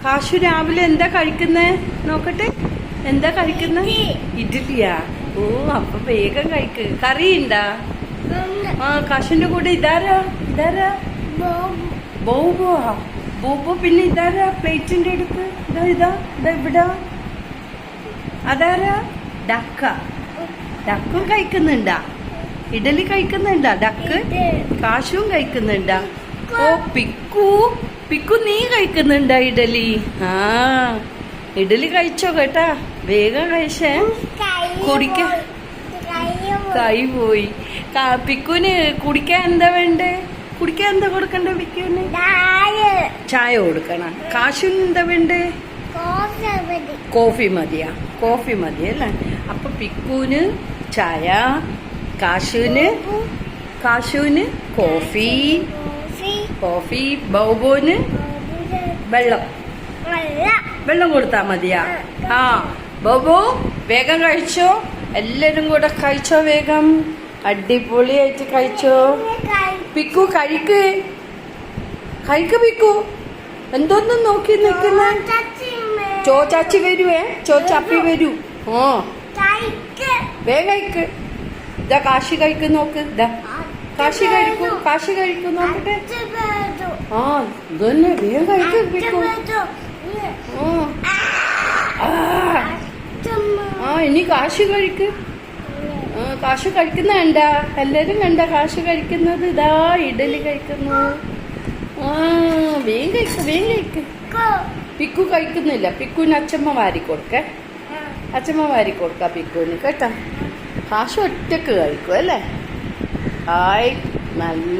കാശു രാവിലെ എന്താ കഴിക്കുന്നേ നോക്കട്ടെ. എന്താ കഴിക്കുന്ന? ഇഡ്ഡലിയാ. ഓ അപ്പൊ വേഗം കഴിക്ക്. കറി ഉണ്ടാ? ആ കാശുന്റെ കൂടെ ഇതാരാ? ബോബോ. ബോബോ പിന്നെ ഇതാരാ പ്ലേറ്റിന്റെ അടുത്ത്? ഇതാ ഇവിടെ അതാരാ? ഡക്ക. ഡക്കും കഴിക്കുന്നുണ്ടാ? ഇഡലി കഴിക്കുന്നുണ്ടാ? ഡക്ക് കാശും കഴിക്കുന്നുണ്ടാ? ഓ പിക്കു നീ കഴിക്കുന്നുണ്ടാ ഇഡലി? ആ ഇഡലി കഴിച്ചോ കേട്ടാ. വേഗം കഴിച്ചേ. കുടിക്കാൻ കൈ പോയി. പിക്കുന് കുടിക്കാൻ എന്താ വേണ്ടേ? കുടിക്കാൻ എന്താ കൊടുക്കണ്ടേ പിക്കുന്? ചായ കൊടുക്കണം. കാശുന് എന്താ വേണ്ടേ? കോഫി മതിയാ? കോഫി മതിയല്ലേ. അപ്പൊ പിക്കുന് ചായ, കാശുന് കോഫി, ബോബോന് വെള്ളം കൊടുത്താ മതിയാ? ആ ബോബോ വേഗം കഴിച്ചോ. എല്ലാരും കൂടെ കഴിച്ചോ വേഗം. അടിപൊളിയായിട്ട് കഴിച്ചോ. പിക്കു കഴിക്ക് പിക്കു. എന്തോന്നും നോക്കി നിൽക്കുന്നേ? ചോച്ചാച്ചി വരുവേ. ചോച്ചാപ്പി വരൂ. ഓ വേഗം കഴിക്ക്. ഇതാ കാശി കഴിക്ക് നോക്ക്. ഇതാ കാശി കഴിക്കൂ നോക്കട്ടെ. ആ ഇതന്നെ വേഗം കഴിക്ക് പിക്കു. ആ ഇനി കാശി കഴിക്ക്. കാശു കഴിക്കുന്ന കണ്ട? എല്ലാരും കണ്ട കാശു കഴിക്കുന്നത്? ഇതാ ഇഡലി കഴിക്കുന്നു. ആ വേഗം കഴിക്ക്. പിക്കു കഴിക്കുന്നില്ല. പിക്കുന് അച്ഛമ്മ വാരി കൊടുക്ക പിക്കുന് കേട്ടാ. കാശു ഒറ്റക്ക് കഴിക്കും അല്ലേ? ഹായ് നല്ല